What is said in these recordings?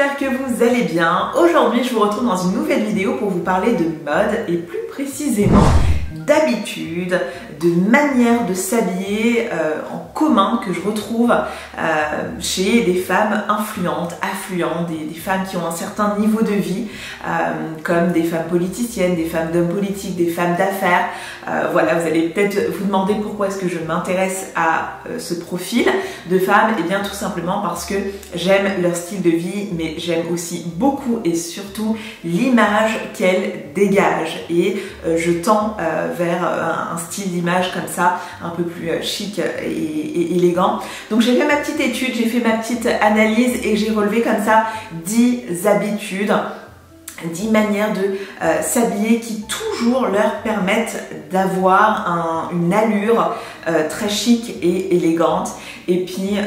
j'espère que vous allez bien. Aujourd'hui, je vous retrouve dans une nouvelle vidéo pour vous parler de mode et plus précisément d'habitudes, de manières de s'habiller en commun que je retrouve chez des femmes influentes, affluentes, des femmes qui ont un certain niveau de vie, comme des femmes politiciennes, des femmes d'hommes politiques, des femmes d'affaires. Voilà, vous allez peut-être vous demander pourquoi est-ce que je m'intéresse à ce profil de femmes. Et bien tout simplement parce que j'aime leur style de vie, mais j'aime aussi beaucoup et surtout l'image qu'elles dégagent. Et je tends vers un style d'image comme ça, un peu plus chic et élégant. Donc j'ai fait ma petite étude, j'ai fait ma petite analyse et j'ai relevé comme ça 10 habitudes, 10 manières de s'habiller qui toujours leur permettent d'avoir une allure très chic et élégante. Et puis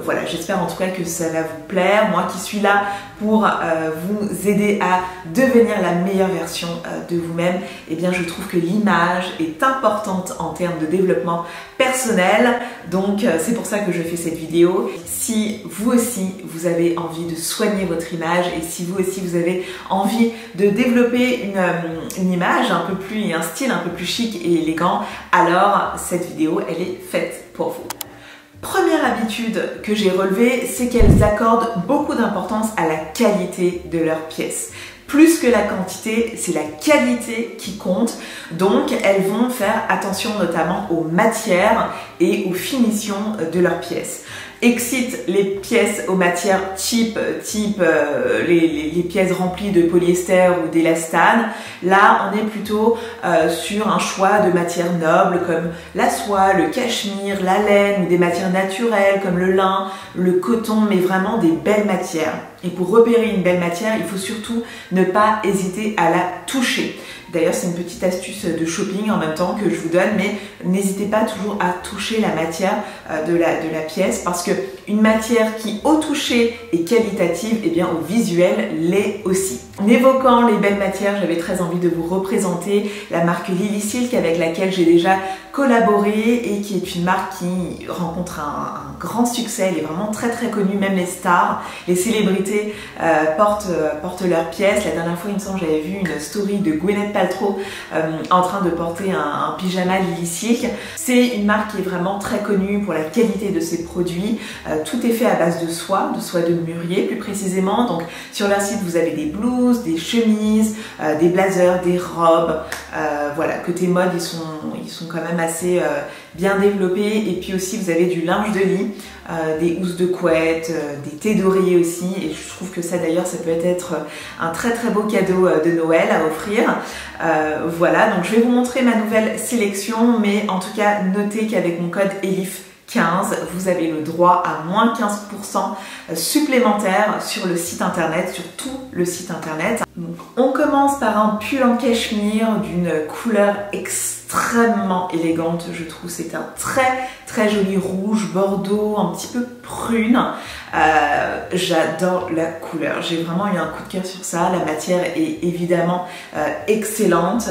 voilà, j'espère en tout cas que ça va vous plaire. Moi qui suis là pour vous aider à devenir la meilleure version de vous-même, et bien je trouve que l'image est importante en termes de développement personnel. Donc c'est pour ça que je fais cette vidéo. Si vous aussi vous avez envie de soigner votre image et si vous aussi vous avez envie de développer une image un peu plus et un style un peu plus chic et élégant, alors cette vidéo elle est faite pour vous. Première habitude que j'ai relevée, c'est qu'elles accordent beaucoup d'importance à la qualité de leurs pièces. Plus que la quantité, c'est la qualité qui compte. Donc, elles vont faire attention notamment aux matières et aux finitions de leurs pièces. Excite les pièces aux matières type les pièces remplies de polyester ou d'élastane. Là, on est plutôt sur un choix de matières nobles comme la soie, le cachemire, la laine ou des matières naturelles comme le lin, le coton, mais vraiment des belles matières. Et pour repérer une belle matière, il faut surtout ne pas hésiter à la toucher. D'ailleurs, c'est une petite astuce de shopping en même temps que je vous donne, mais n'hésitez pas toujours à toucher la matière de la pièce parce que une matière qui au toucher est qualitative, et bien au visuel l'est aussi. En évoquant les belles matières, j'avais très envie de vous représenter la marque Lily Silk avec laquelle j'ai déjà collaboré et qui est une marque qui rencontre un grand succès. Elle est vraiment très connue, même les stars, les célébrités portent leurs pièces. La dernière fois, il me semble, j'avais vu une story de Gwyneth Paltrow en train de porter un pyjama Lily Silk. C'est une marque qui est vraiment très connue pour la qualité de ses produits. Tout est fait à base de soie de mûrier plus précisément. Donc sur leur site, vous avez des blouses, des chemises, des blazers, des robes. Voilà, côté mode, ils sont quand même assez bien développés. Et puis aussi, vous avez du linge de lit, des housses de couette, des thés d'oreiller aussi. Et je trouve que ça d'ailleurs, ça peut être un très beau cadeau de Noël à offrir. Voilà, donc je vais vous montrer ma nouvelle sélection, mais en tout cas, notez qu'avec mon code ELIF15, vous avez le droit à moins 15% supplémentaire sur le site internet, sur tout le site internet. Donc, on commence par un pull en cachemire d'une couleur extrêmement élégante, je trouve. C'est un très joli rouge bordeaux, un petit peu prune. J'adore la couleur, j'ai vraiment eu un coup de cœur sur ça. La matière est évidemment excellente.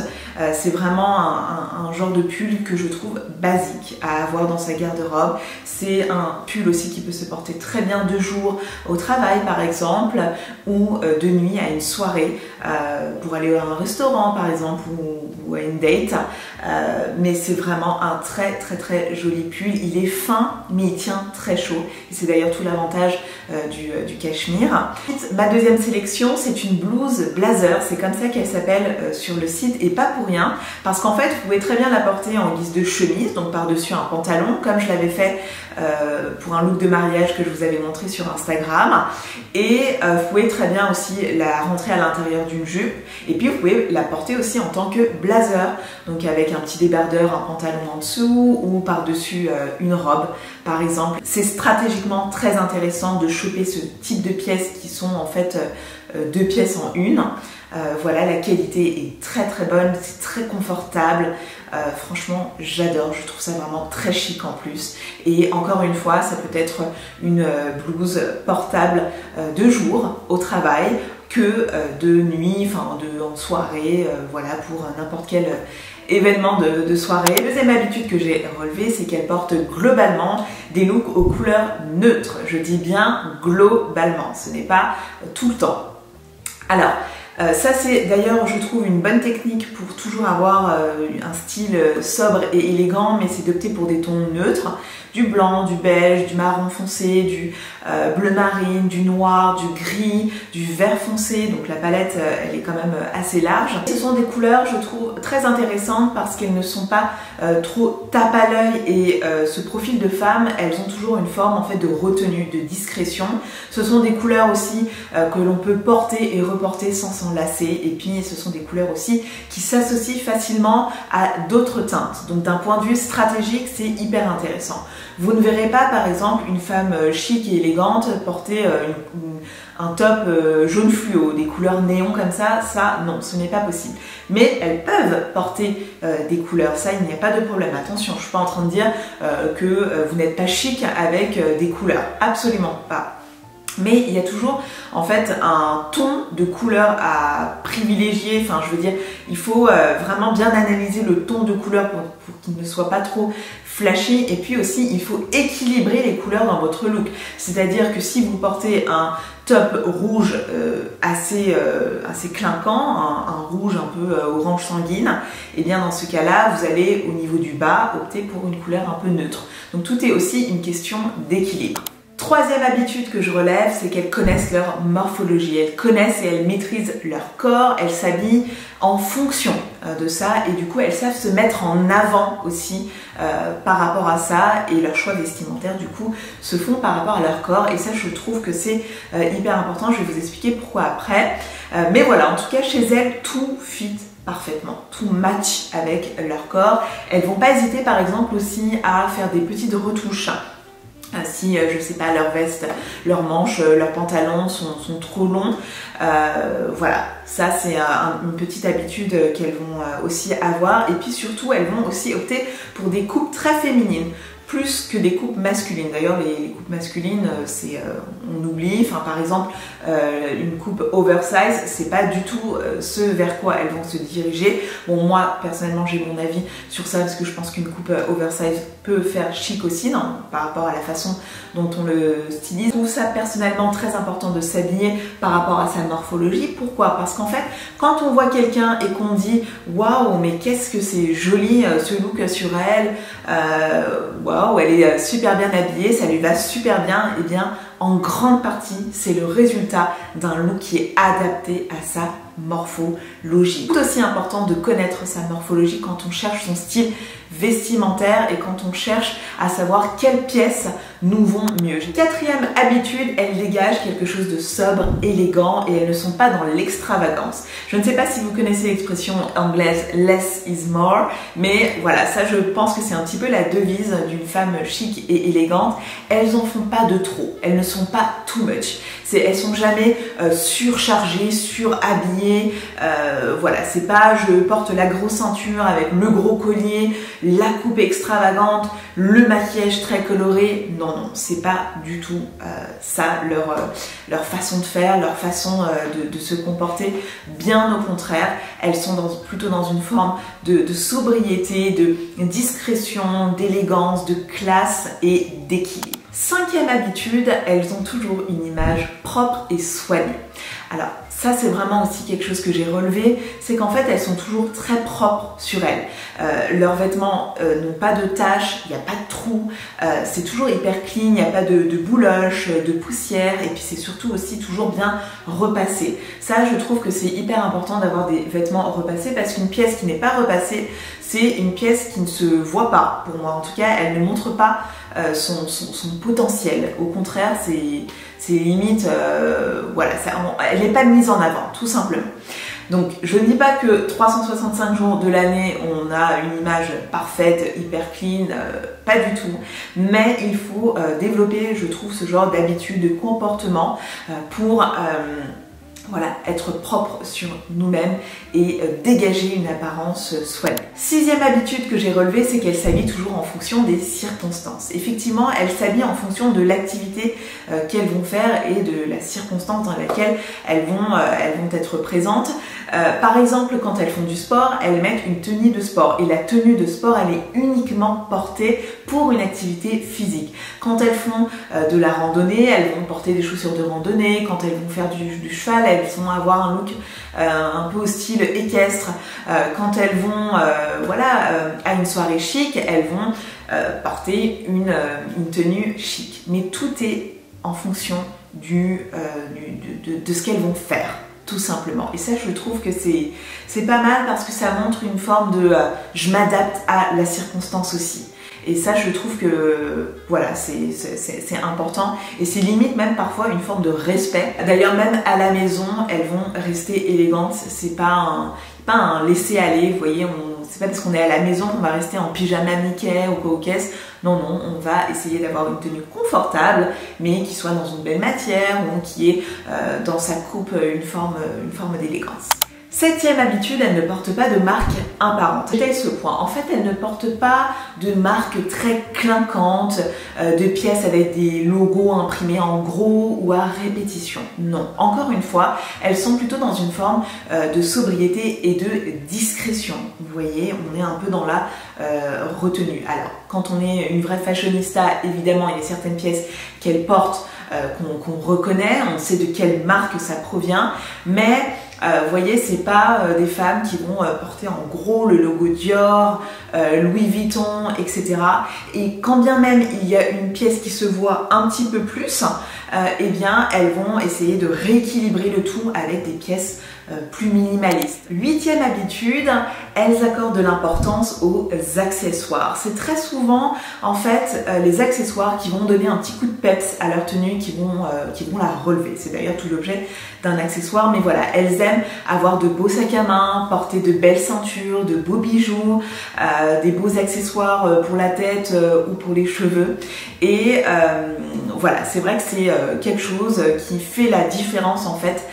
C'est vraiment un genre de pull que je trouve basique à avoir dans sa garde-robe. C'est un pull aussi qui peut se porter très bien de jour au travail par exemple, ou de nuit à une soirée, pour aller à un restaurant par exemple ou à une date. Mais c'est vraiment un très joli pull. Il est fin mais il tient très chaud et c'est d'ailleurs tout l'avantage du cachemire. Ma deuxième sélection, c'est une blouse blazer, c'est comme ça qu'elle s'appelle sur le site et pas pour rien parce qu'en fait vous pouvez très bien la porter en guise de chemise, donc par-dessus un pantalon comme je l'avais fait pour un look de mariage que je vous avais montré sur Instagram, et vous pouvez très bien aussi la rentrer à l'intérieur d'une jupe et puis vous pouvez la porter aussi en tant que blazer, donc avec un petit débardeur, un pantalon en dessous ou par-dessus une robe par exemple. C'est stratégiquement très intéressant de choper ce type de pièces qui sont en fait 2 pièces en une. Voilà, la qualité est très bonne, c'est très confortable. Franchement, j'adore, je trouve ça vraiment très chic en plus. Et encore une fois, ça peut être une blouse portable de jour au travail que de nuit, enfin en soirée, voilà, pour n'importe quel événement de soirée. La deuxième habitude que j'ai relevée, c'est qu'elle porte globalement des looks aux couleurs neutres. Je dis bien globalement, ce n'est pas tout le temps. Alors, ça c'est d'ailleurs je trouve une bonne technique pour toujours avoir un style sobre et élégant, mais c'est d'opter pour des tons neutres, du blanc, du beige, du marron foncé, du bleu marine, du noir, du gris, du vert foncé, donc la palette elle est quand même assez large. Ce sont des couleurs je trouve très intéressantes parce qu'elles ne sont pas trop tape à l'œil et ce profil de femme, elles ont toujours une forme en fait de retenue, de discrétion. Ce sont des couleurs aussi que l'on peut porter et reporter sans s'enlacer, et puis ce sont des couleurs aussi qui s'associent facilement à d'autres teintes. Donc d'un point de vue stratégique, c'est hyper intéressant. Vous ne verrez pas par exemple une femme chic et élégante porter un top jaune fluo, des couleurs néon comme ça non, ce n'est pas possible. Mais elles peuvent porter des couleurs, ça il n'y a pas de problème. Attention, je ne suis pas en train de dire que vous n'êtes pas chic avec des couleurs, absolument pas. Mais il y a toujours en fait un ton de couleur à privilégier, enfin je veux dire, il faut vraiment bien analyser le ton de couleur pour qu'il ne soit pas trop flashy, et puis aussi il faut équilibrer les couleurs dans votre look. C'est-à-dire que si vous portez un top rouge assez clinquant, un rouge un peu orange sanguine, et bien dans ce cas-là, vous allez au niveau du bas opter pour une couleur un peu neutre. Donc tout est aussi une question d'équilibre. Troisième habitude que je relève, c'est qu'elles connaissent leur morphologie, elles connaissent et elles maîtrisent leur corps, elles s'habillent en fonction de ça, et du coup elles savent se mettre en avant aussi par rapport à ça, et leurs choix vestimentaires du coup se font par rapport à leur corps, et ça je trouve que c'est hyper important. Je vais vous expliquer pourquoi après, mais voilà, en tout cas chez elles tout fit parfaitement, tout match avec leur corps. Elles vont pas hésiter par exemple aussi à faire des petites retouches. Si, je sais pas, leurs vestes, leurs manches, leurs pantalons sont trop longs, voilà, ça c'est une petite habitude qu'elles vont aussi avoir. Et puis surtout, elles vont aussi opter pour des coupes très féminines, plus que des coupes masculines. D'ailleurs, les coupes masculines, on oublie. Enfin, par exemple, une coupe oversize, c'est pas du tout ce vers quoi elles vont se diriger. Bon, moi, personnellement, j'ai mon avis sur ça parce que je pense qu'une coupe oversize peut faire chic aussi, non, par rapport à la façon dont on le stylise. Je trouve ça personnellement très important de s'habiller par rapport à sa morphologie. Pourquoi? Parce qu'en fait, quand on voit quelqu'un et qu'on dit waouh, mais qu'est-ce que c'est joli ce look sur elle, waouh, elle est super bien habillée, ça lui va super bien, et bien en grande partie c'est le résultat d'un look qui est adapté à sa morphologie. C'est aussi important de connaître sa morphologie quand on cherche son style vestimentaire et quand on cherche à savoir quelles pièces nous vont mieux. Quatrième habitude, elles dégagent quelque chose de sobre, élégant, et elles ne sont pas dans l'extravagance. Je ne sais pas si vous connaissez l'expression anglaise less is more, mais voilà, ça je pense que c'est un petit peu la devise d'une femme chic et élégante. Elles en font pas de trop, elles ne sont pas too much. Elles sont jamais surchargées, surhabillées, voilà, c'est pas je porte la grosse ceinture avec le gros collier, la coupe extravagante, le maquillage très coloré. Non, non, c'est pas du tout ça leur façon de faire, leur façon de se comporter. Bien au contraire, elles sont plutôt dans une forme de sobriété, de discrétion, d'élégance, de classe et d'équilibre. Cinquième habitude, elles ont toujours une image propre et soignée. Alors ça c'est vraiment aussi quelque chose que j'ai relevé, c'est qu'en fait elles sont toujours très propres sur elles. Leurs vêtements n'ont pas de taches, il n'y a pas de trous, c'est toujours hyper clean, il n'y a pas de bouloches, de poussière, et puis c'est surtout aussi toujours bien repassé. Ça je trouve que c'est hyper important d'avoir des vêtements repassés, parce qu'une pièce qui n'est pas repassée, c'est une pièce qui ne se voit pas, pour moi en tout cas, elle ne montre pas son potentiel. Au contraire, c'est limite, voilà, elle n'est pas mise en avant, tout simplement. Donc je ne dis pas que 365 jours de l'année on a une image parfaite, hyper clean, pas du tout, mais il faut développer, je trouve, ce genre d'habitude, de comportement pour voilà, être propre sur nous-mêmes et dégager une apparence soignée. Sixième habitude que j'ai relevée, c'est qu'elle s'habille toujours en fonction des circonstances. Effectivement, elles s'habillent en fonction de l'activité qu'elles vont faire et de la circonstance dans laquelle elles vont être présentes. Par exemple, quand elles font du sport, elles mettent une tenue de sport et la tenue de sport, elle est uniquement portée pour une activité physique. Quand elles font de la randonnée, elles vont porter des chaussures de randonnée. Quand elles vont faire du cheval, elles vont avoir un look un peu au style équestre. Quand elles vont à une soirée chic, elles vont porter une tenue chic. Mais tout est en fonction de ce qu'elles vont faire, tout simplement. Et ça, je trouve que c'est pas mal parce que ça montre une forme de je m'adapte à la circonstance aussi. Et ça, je trouve que voilà, c'est important et c'est limite même parfois une forme de respect. D'ailleurs, même à la maison, elles vont rester élégantes. C'est pas un laisser-aller, vous voyez, c'est pas parce qu'on est à la maison qu'on va rester en pyjama Mickey ou quoi aux caisses. Non, non, on va essayer d'avoir une tenue confortable, mais qui soit dans une belle matière ou qui ait dans sa coupe une forme d'élégance. Septième habitude, elle ne porte pas de marque apparente. C'est ce point. En fait, elle ne porte pas de marque très clinquante, de pièces avec des logos imprimés en gros ou à répétition. Non. Encore une fois, elles sont plutôt dans une forme de sobriété et de discrétion. Vous voyez, on est un peu dans la retenue. Alors, quand on est une vraie fashionista, évidemment, il y a certaines pièces qu'elle porte qu'on reconnaît, on sait de quelle marque ça provient, mais vous voyez, c'est pas des femmes qui vont porter en gros le logo Dior, Louis Vuitton, etc. Et quand bien même il y a une pièce qui se voit un petit peu plus, eh bien elles vont essayer de rééquilibrer le tout avec des pièces plus minimalistes. Huitième habitude, elles accordent de l'importance aux accessoires. C'est très souvent en fait les accessoires qui vont donner un petit coup de peps à leur tenue, qui vont la relever. C'est d'ailleurs tout l'objet d'un accessoire, mais voilà, elles aiment avoir de beaux sacs à main, porter de belles ceintures, de beaux bijoux, des beaux accessoires pour la tête ou pour les cheveux. Et voilà, c'est vrai que c'est quelque chose qui fait la différence en fait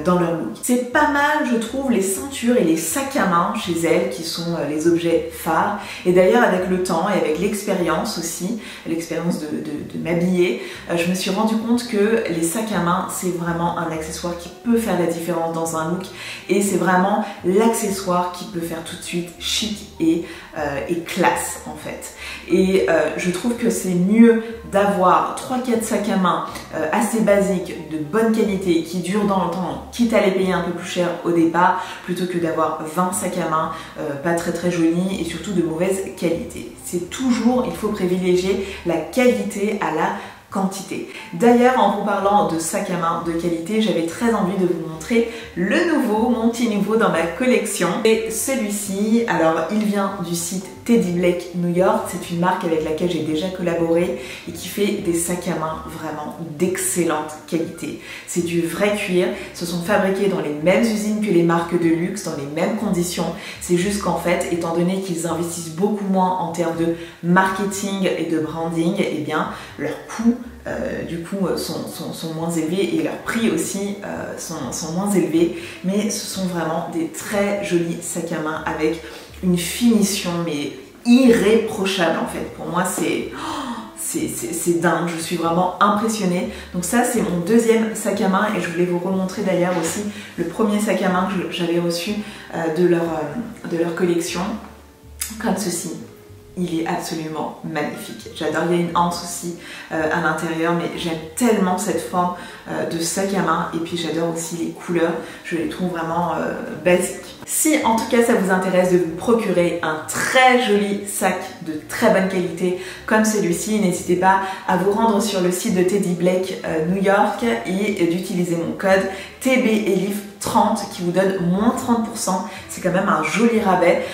dans leur look. C'est pas mal, je trouve, les ceintures et les sacs à main chez elles qui sont les objets phares. Et d'ailleurs, avec le temps et avec l'expérience aussi, l'expérience de m'habiller, je me suis rendu compte que les sacs à main, c'est vraiment un accessoire qui peut faire la différence dans un look et c'est vraiment l'accessoire qui peut faire tout de suite chic et classe en fait. Et je trouve que c'est mieux d'avoir 3-4 sacs à main assez basiques, de bonne qualité, qui durent dans le temps, quitte à les payer un peu plus cher au départ, plutôt que d'avoir 20 sacs à main pas très jolis et surtout de mauvaise qualité. C'est toujours, il faut privilégier la qualité à la quantité. D'ailleurs, en vous parlant de sac à main de qualité, j'avais très envie de vous montrer mon petit nouveau dans ma collection. Et celui-ci, alors il vient du site Teddy Blake New York. C'est une marque avec laquelle j'ai déjà collaboré et qui fait des sacs à main vraiment d'excellente qualité. C'est du vrai cuir, ce sont fabriqués dans les mêmes usines que les marques de luxe, dans les mêmes conditions. C'est juste qu'en fait, étant donné qu'ils investissent beaucoup moins en termes de marketing et de branding, eh bien leurs coûts sont moins élevés et leurs prix aussi sont moins élevés, mais ce sont vraiment des très jolis sacs à main avec une finition mais irréprochable en fait. Pour moi c'est dingue, je suis vraiment impressionnée. Donc ça c'est mon deuxième sac à main et je voulais vous remontrer d'ailleurs aussi le premier sac à main que j'avais reçu de leur collection, comme ceci. Il est absolument magnifique. J'adore, il y a une anse aussi à l'intérieur, mais j'aime tellement cette forme de sac à main et puis j'adore aussi les couleurs, je les trouve vraiment basiques. Si en tout cas ça vous intéresse de vous procurer un très joli sac de très bonne qualité comme celui-ci, n'hésitez pas à vous rendre sur le site de Teddy Blake New York et d'utiliser mon code TBELIF30 qui vous donne moins 30%. C'est quand même un joli rabais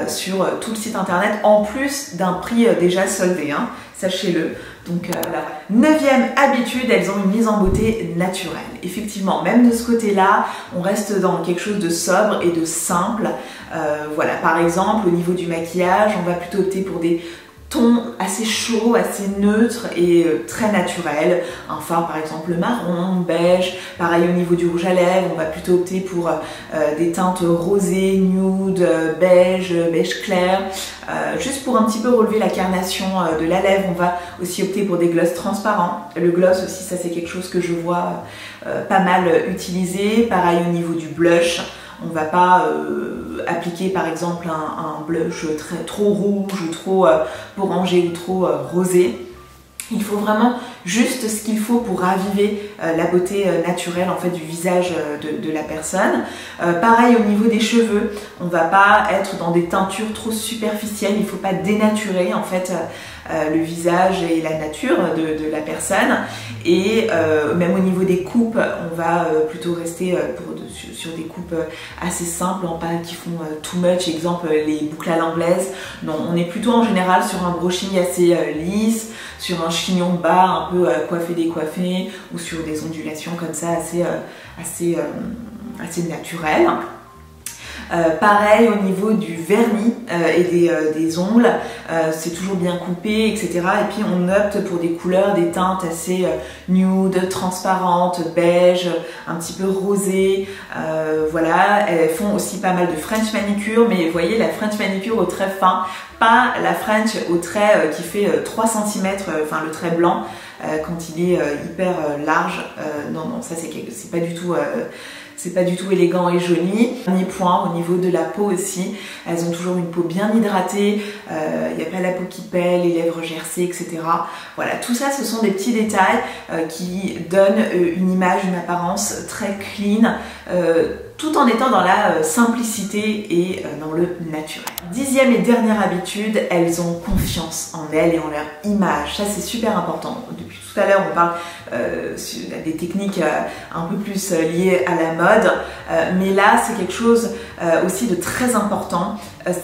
sur tout le site internet en plus d'un prix déjà soldé, hein, sachez-le. Donc voilà. Neuvième habitude, elles ont une mise en beauté naturelle. Effectivement, même de ce côté-là, on reste dans quelque chose de sobre et de simple. Voilà, par exemple, au niveau du maquillage, on va plutôt opter pour des ton assez chaud, assez neutre et très naturel. Un fard par exemple marron, beige. Pareil au niveau du rouge à lèvres, on va plutôt opter pour des teintes rosées, nude, beige, beige clair. Juste pour un petit peu relever la carnation de la lèvre, on va aussi opter pour des glosses transparents. Le gloss aussi, ça c'est quelque chose que je vois pas mal utilisé. Pareil au niveau du blush. On ne va pas appliquer par exemple un blush trop rouge ou trop orangé ou trop rosé. Il faut vraiment juste ce qu'il faut pour raviver la beauté naturelle en fait du visage de la personne. Pareil au niveau des cheveux, on ne va pas être dans des teintures trop superficielles, il ne faut pas dénaturer en fait le visage et la nature de la personne. Et même au niveau des coupes, on va plutôt rester sur des coupes assez simples, pas qui font too much, exemple les boucles à l'anglaise. Non, on est plutôt en général sur un brushing assez lisse, sur un chignon bas un peu coiffé décoiffé, ou sur des ondulations comme ça assez naturelles. Pareil au niveau du vernis et des ongles, c'est toujours bien coupé, etc. Et puis on opte pour des couleurs, des teintes assez nude, transparentes, beige, un petit peu rosé. Voilà, elles font aussi pas mal de French manicure, mais vous voyez la French manicure au trait fin, pas la French au trait qui fait 3 cm, enfin le trait blanc quand il est hyper large. Non, ça c'est pas du tout... c'est pas du tout élégant et joli. Dernier point, au niveau de la peau aussi, elles ont toujours une peau bien hydratée, il n'y a pas la peau qui pèle, les lèvres gercées, etc. Voilà, tout ça, ce sont des petits détails qui donnent une image, une apparence très clean, tout en étant dans la simplicité et dans le naturel. 10e et dernière habitude, elles ont confiance en elles et en leur image. Ça, c'est super important. Depuis tout à l'heure, on parle des techniques un peu plus liées à la mode, mais là, c'est quelque chose aussi de très important.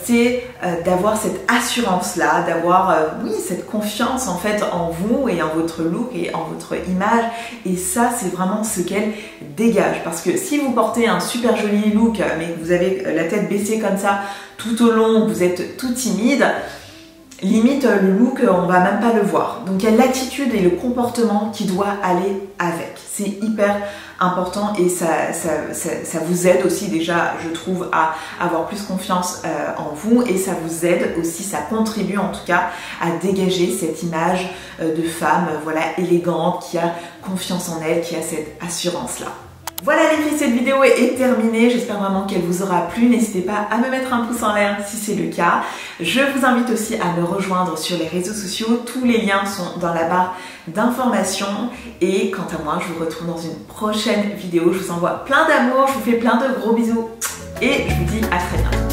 C'est d'avoir cette assurance-là, d'avoir oui, cette confiance en fait en vous et en votre look et en votre image. Et ça, c'est vraiment ce qu'elle dégage. Parce que si vous portez un super joli look, mais que vous avez la tête baissée comme ça tout au long, vous êtes tout timide, limite le look, on va même pas le voir. Donc il y a l'attitude et le comportement qui doit aller avec. C'est hyper important et ça vous aide aussi déjà, je trouve, à avoir plus confiance en vous, et ça vous aide aussi, ça contribue en tout cas à dégager cette image de femme voilà, élégante, qui a confiance en elle, qui a cette assurance-là. Voilà les filles, cette vidéo est terminée, j'espère vraiment qu'elle vous aura plu. N'hésitez pas à me mettre un pouce en l'air si c'est le cas. Je vous invite aussi à me rejoindre sur les réseaux sociaux, tous les liens sont dans la barre d'informations. Et quant à moi, je vous retrouve dans une prochaine vidéo. Je vous envoie plein d'amour, je vous fais plein de gros bisous et je vous dis à très bientôt.